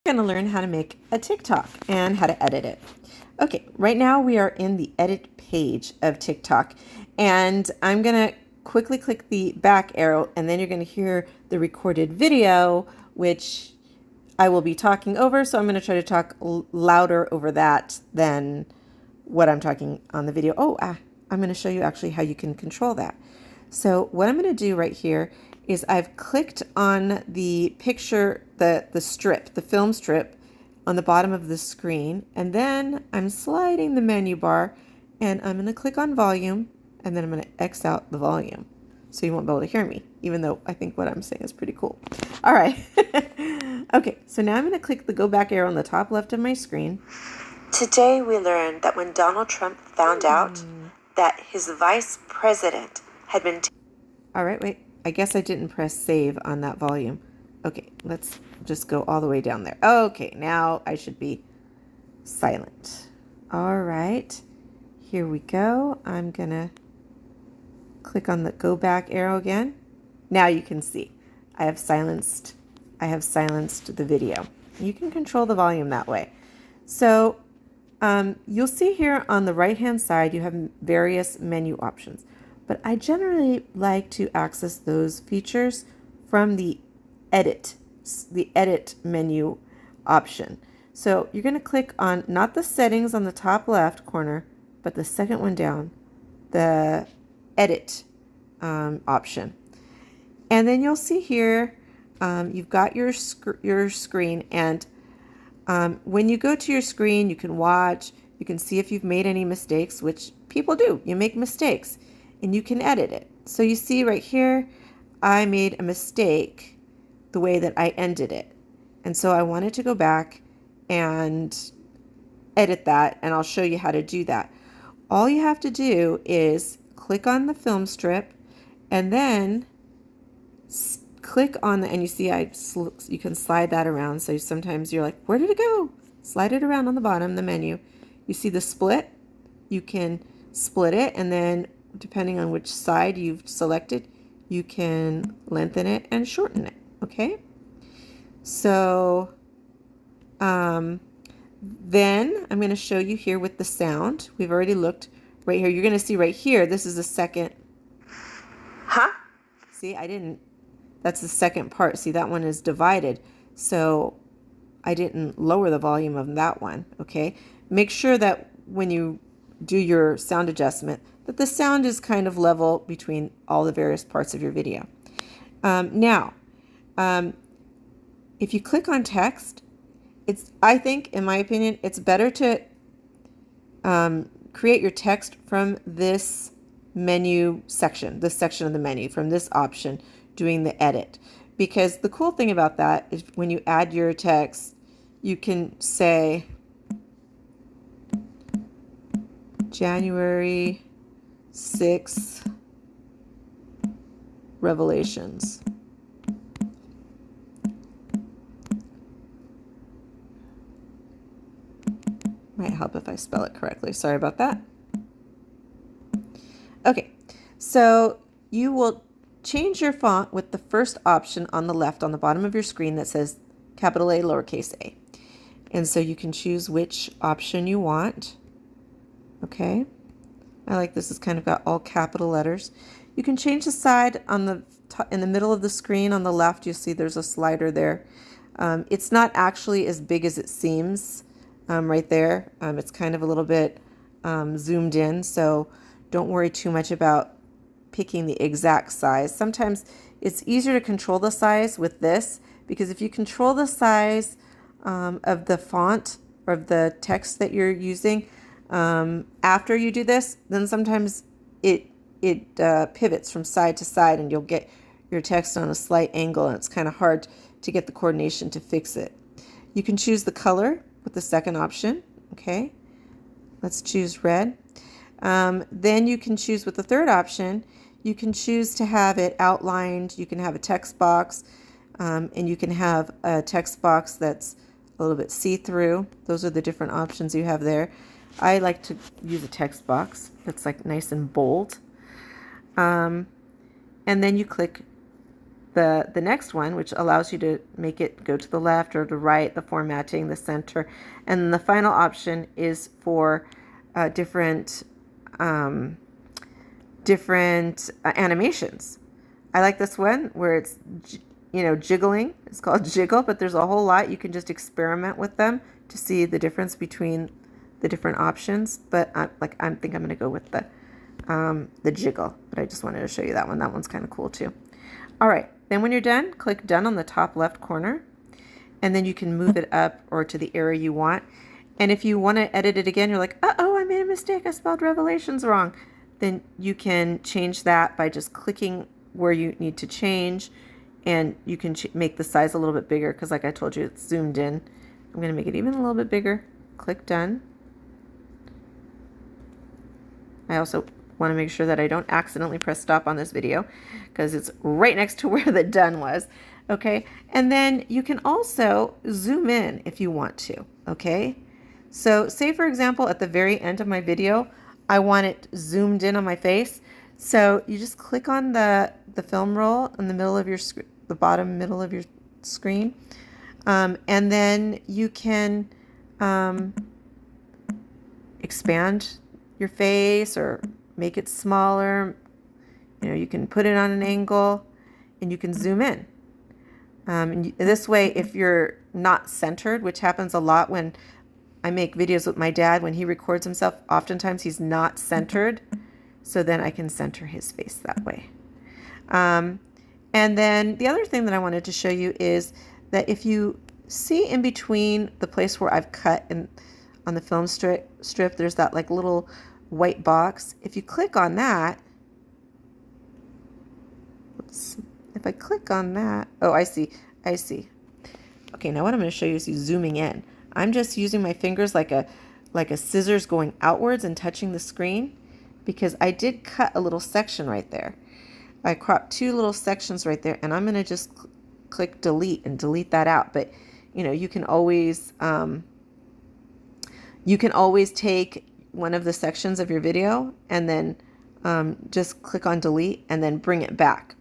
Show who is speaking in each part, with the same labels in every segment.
Speaker 1: Going to learn how to make a TikTok and how to edit it. Okay, right now we are in the edit page of TikTok, and I'm going to quickly click the back arrow, and then you're going to hear the recorded video, which I will be talking over. So I'm going to try to talk louder over that than what I'm talking on the video. I'm going to show you actually how you can control that. So what I'm going to do right here is I've clicked on the picture, the strip, the film strip on the bottom of the screen, and then I'm sliding the menu bar, and I'm going to click on volume, and then I'm going to X out the volume so you won't be able to hear me, even though I think what I'm saying is pretty cool. All right. Okay, so now I'm going to click the go back arrow on the top left of my screen. Today we learned that when Donald Trump found out that his vice president had been... All right, wait. I guess I didn't press save on that volume. Okay, let's just go all the way down there. Okay, now I should be silent. All right, here we go. I'm gonna click on the go back arrow again. Now you can see I have silenced the video. You can control the volume that way. So you'll see here on the right hand side you have various menu options, but I generally like to access those features from the edit menu option. So you're going to click on not the settings on the top left corner, but the second one down, the edit option. And then you'll see here you've got your screen, and when you go to your screen, you can watch, you can see if you've made any mistakes, which people do. You make mistakes, and you can edit it. So you see right here, I made a mistake the way that I ended it. And so I wanted to go back and edit that, and I'll show you how to do that. All you have to do is click on the film strip, and then click on the, and you see you can slide that around. So sometimes you're like, where did it go? Slide it around on the bottom, the menu. You see the split? You can split it, and then depending on which side you've selected, you can lengthen it and shorten it. Okay? So then I'm going to show you here with the sound. We've already looked right here. You're going to see right here, this is the second. Huh? See, that's the second part. See, that one is divided. So I didn't lower the volume of that one. Okay. Make sure that when you do your sound adjustment, that the sound is kind of level between all the various parts of your video. Now, if you click on text, I think, in my opinion, it's better to create your text from this menu section, this section of the menu, from this option, doing the edit. Because the cool thing about that is when you add your text, you can say January 6th revelations. Might help if I spell it correctly. Sorry about that. Okay, so you will change your font with the first option on the left on the bottom of your screen that says capital A, lowercase a. And so you can choose which option you want. Okay, I like this. It's kind of got all capital letters. You can change the side on the in the middle of the screen on the left. You see there's a slider there. It's not actually as big as it seems right there. It's kind of a little bit zoomed in, so don't worry too much about picking the exact size. Sometimes it's easier to control the size with this, because if you control the size of the font or of the text that you're using after you do this, then sometimes it pivots from side to side, and you'll get your text on a slight angle, and it's kind of hard to get the coordination to fix it. You can choose the color with the second option. Okay, let's choose red. Then you can choose with the third option, you can choose to have it outlined. You can have a text box, and you can have a text box that's a little bit see-through. Those are the different options you have there. I like to use a text box that's like nice and bold. And then you click the next one, which allows you to make it go to the left or the right, the formatting, the center. And then the final option is for different animations. I like this one where it's, jiggling. It's called jiggle, but there's a whole lot. You can just experiment with them to see the difference between the different options. But I think I'm going to go with the jiggle. But I just wanted to show you that one. That one's kind of cool too. All right. Then when you're done, click done on the top left corner, and then you can move it up or to the area you want. And if you want to edit it again, you're like, uh-oh, I made a mistake. I spelled Revelations wrong. Then you can change that by just clicking where you need to change, and you can make the size a little bit bigger because like I told you, it's zoomed in. I'm going to make it even a little bit bigger. Click done. I also want to make sure that I don't accidentally press stop on this video because it's right next to where the done was. Okay. And then you can also zoom in if you want to. Okay. So say for example, at the very end of my video, I want it zoomed in on my face. So you just click on the film roll in the middle of your the bottom middle of your screen. And then you can expand your face or make it smaller. You can put it on an angle and you can zoom in. And this way, if you're not centered, which happens a lot when I make videos with my dad, when he records himself, oftentimes he's not centered. So then I can center his face that way. And then the other thing that I wanted to show you is that if you see in between the place where I've cut on the film strip, there's that like little white box. If you click on that, if I click on that, oh, I see. Okay, now what I'm going to show you is zooming in. I'm just using my fingers like a scissors going outwards and touching the screen because I did cut a little section right there. I cropped 2 little sections right there, and I'm going to just click delete and delete that out. But you can always take one of the sections of your video and then just click on delete and then bring it back.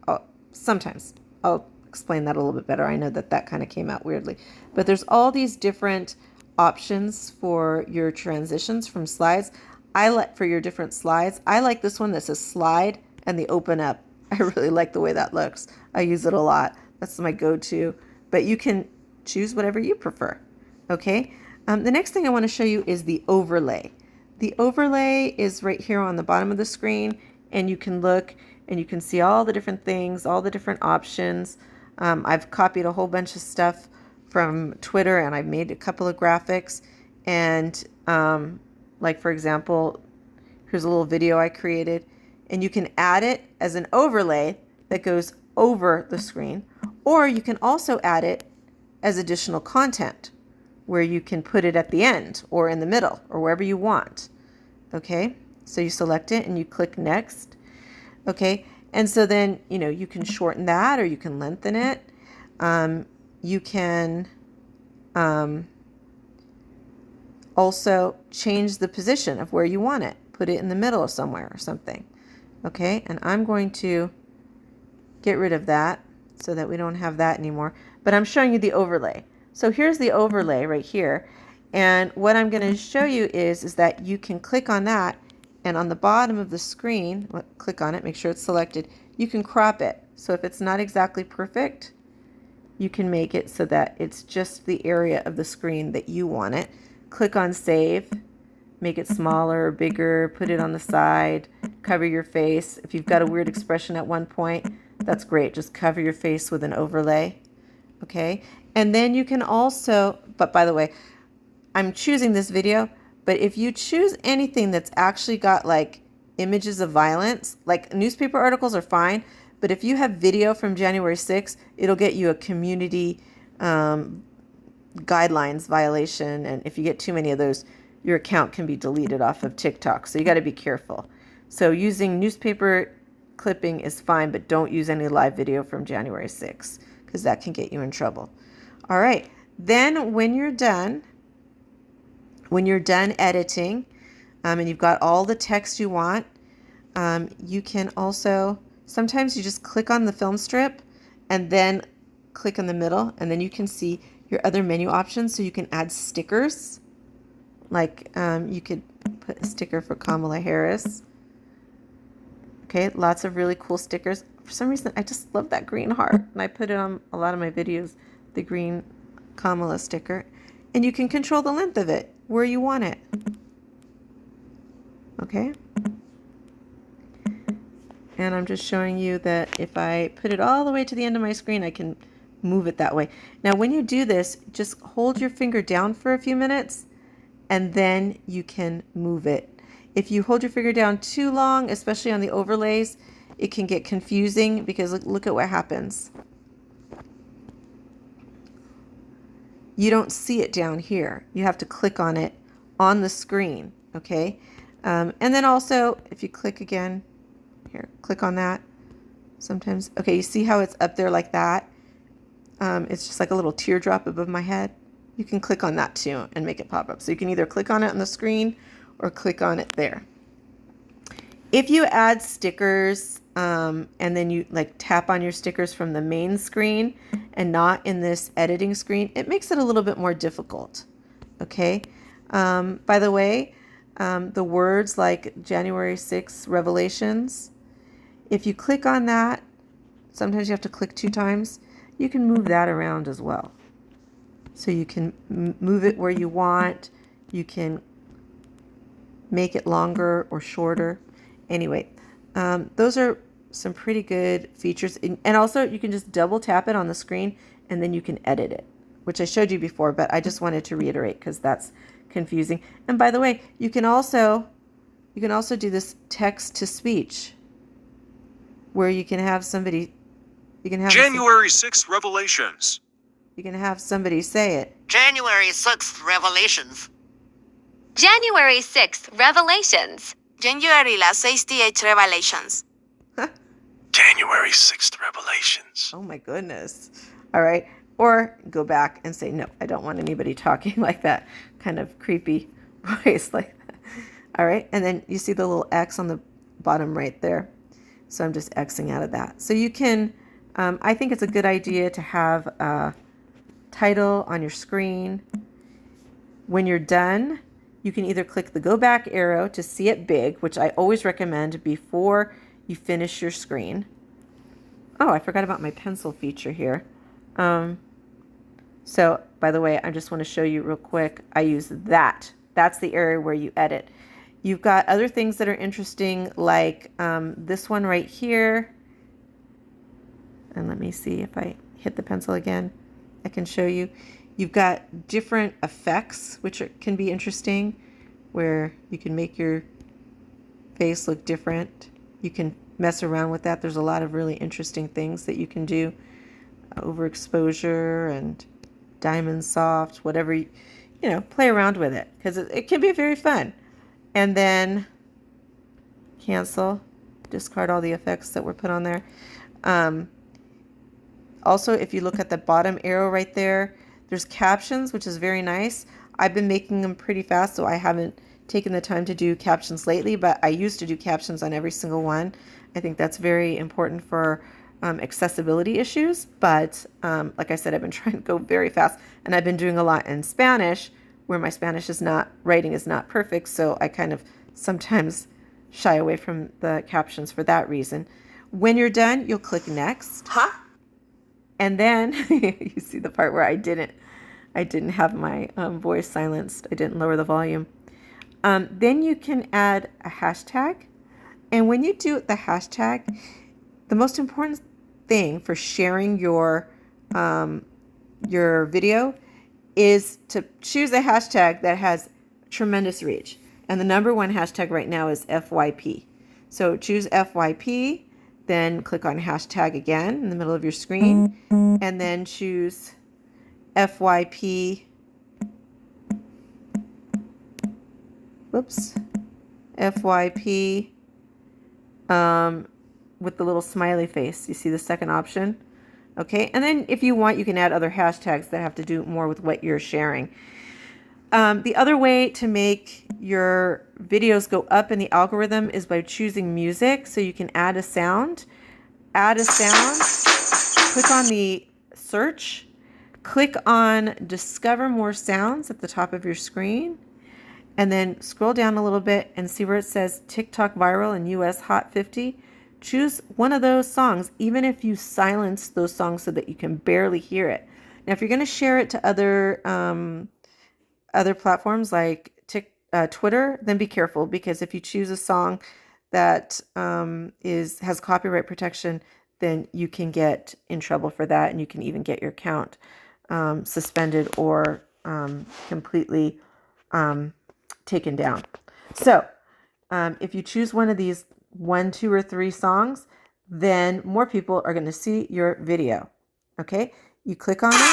Speaker 1: Sometimes I'll explain that a little bit better. I know that kind of came out weirdly, but there's all these different options for your transitions from slides. For your different slides, I like this one that says slide and the open up. I really like the way that looks. I use it a lot. That's my go-to, but you can choose whatever you prefer. Okay. The next thing I want to show you is the overlay. The overlay is right here on the bottom of the screen, and you can look and you can see all the different things, all the different options. I've copied a whole bunch of stuff from Twitter, and I've made a couple of graphics. And like for example, here's a little video I created, and you can add it as an overlay that goes over the screen, or you can also add it as additional content where you can put it at the end or in the middle or wherever you want. Okay, so you select it and you click next. Okay, and so then you can shorten that or you can lengthen it. You can also change the position of where you want it. Put it in the middle somewhere or something. Okay, and I'm going to get rid of that so that we don't have that anymore. But I'm showing you the overlay. So here's the overlay right here. And what I'm going to show you is that you can click on that, and on the bottom of the screen, click on it, make sure it's selected, you can crop it. So if it's not exactly perfect, you can make it so that it's just the area of the screen that you want it. Click on save, make it smaller or bigger, put it on the side, cover your face. If you've got a weird expression at one point, that's great. Just cover your face with an overlay. Okay. And then you can also, but by the way, I'm choosing this video, but if you choose anything that's actually got like images of violence, like newspaper articles are fine, but if you have video from January 6th, it'll get you a community guidelines violation. And if you get too many of those, your account can be deleted off of TikTok. So you got to be careful. So using newspaper clipping is fine, but don't use any live video from January 6th because that can get you in trouble. All right. Then when you're done editing, and you've got all the text you want, you can also, sometimes you just click on the film strip and then click in the middle, and then you can see your other menu options. So you can add stickers, like you could put a sticker for Kamala Harris. Okay, lots of really cool stickers. For some reason, I just love that green heart, and I put it on a lot of my videos, the green Kamala sticker. And you can control the length of it, where you want it. Okay. And I'm just showing you that if I put it all the way to the end of my screen, I can move it that way. Now, when you do this, just hold your finger down for a few minutes, and then you can move it. If you hold your finger down too long, especially on the overlays, it can get confusing because look at what happens. You don't see it down here. You have to click on it on the screen, okay? And then also, if you click again, here, click on that. Sometimes, okay, you see how it's up there like that? It's just like a little teardrop above my head. You can click on that too and make it pop up. So you can either click on it on the screen or click on it there. If you add stickers and then you like tap on your stickers from the main screen and not in this editing screen, it makes it a little bit more difficult. Okay. By the way, the words like January 6th Revelations, if you click on that, sometimes you have to click 2 times, you can move that around as well. So you can move it where you want. You can make it longer or shorter. Anyway, those are some pretty good features. And also you can just double tap it on the screen and then you can edit it, which I showed you before, but I just wanted to reiterate because that's confusing. And by the way, you can also do this text to speech where you can have somebody,
Speaker 2: January 6th Revelations.
Speaker 1: You can have somebody say it.
Speaker 3: January 6th Revelations.
Speaker 4: January 6th Revelations.
Speaker 5: January la 6th Revelations.
Speaker 2: January 6th Revelations.
Speaker 1: Oh my goodness. All right. Or go back and say, no, I don't want anybody talking like that kind of creepy voice like that. All right. And then you see the little X on the bottom right there. So I'm just Xing out of that. So you can, I think it's a good idea to have a title on your screen. When you're done, you can either click the go back arrow to see it big, which I always recommend before you finish your screen. Oh, I forgot about my pencil feature here. So by the way, I just want to show you real quick. I use that. That's the area where you edit. You've got other things that are interesting, like this one right here. And let me see if I hit the pencil again, I can show you. You've got different effects, which can be interesting, where you can make your face look different. You can mess around with that. There's a lot of really interesting things that you can do. Overexposure and diamond soft, whatever, you know, play around with it because it can be very fun. And then cancel, discard all the effects that were put on there. Also, if you look at the bottom arrow right there, there's captions, which is very nice. I've been making them pretty fast, so I haven't taken the time to do captions lately, but I used to do captions on every single one. I think that's very important for accessibility issues, but like I said, I've been trying to go very fast, and I've been doing a lot in Spanish, where my Spanish writing is not perfect, so I kind of sometimes shy away from the captions for that reason. When you're done, you'll click next. And then you see the part where I didn't have my voice silenced. I didn't lower the volume. Then you can add a hashtag. And when you do the hashtag, the most important thing for sharing your video is to choose a hashtag that has tremendous reach. And the number one hashtag right now is FYP. So choose FYP. Then click on hashtag again in the middle of your screen, and then choose FYP. Whoops. FYP with the little smiley face. You see the second option? Okay. And then if you want, you can add other hashtags that have to do more with what you're sharing. The other way to make your videos go up in the algorithm is by choosing music. So you can add a sound. click on the search, click on Discover More Sounds at the top of your screen, and then scroll down a little bit and see where it says TikTok Viral and US Hot 50. Choose one of those songs, even if you silence those songs so that you can barely hear it. Now, if you're going to share it to other platforms like Twitter, then be careful, because if you choose a song that has copyright protection, then you can get in trouble for that, and you can even get your account suspended or completely taken down. So if you choose one of these 1, 2, or 3 songs, then more people are going to see your video. Okay, you click on it.
Speaker 6: That's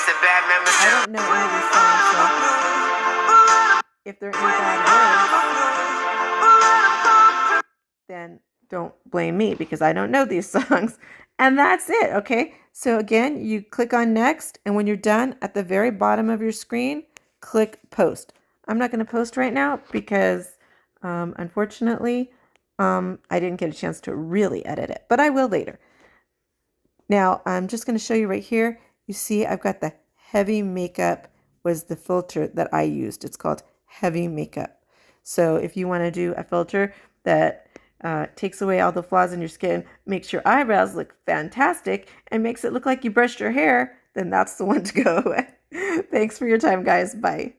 Speaker 6: a bad memory.
Speaker 1: I don't know any of these songs, so if there are any bad words, then don't blame me, because I don't know these songs. And that's it, okay? So again, you click on next, and when you're done, at the very bottom of your screen, click post. I'm not going to post right now because unfortunately, I didn't get a chance to really edit it, but I will later. Now, I'm just going to show you right here. You see, I've got the Heavy Makeup was the filter that I used. It's called Heavy Makeup. So if you want to do a filter that takes away all the flaws in your skin, makes your eyebrows look fantastic, and makes it look like you brushed your hair, then that's the one to go with. Thanks for your time, guys. Bye.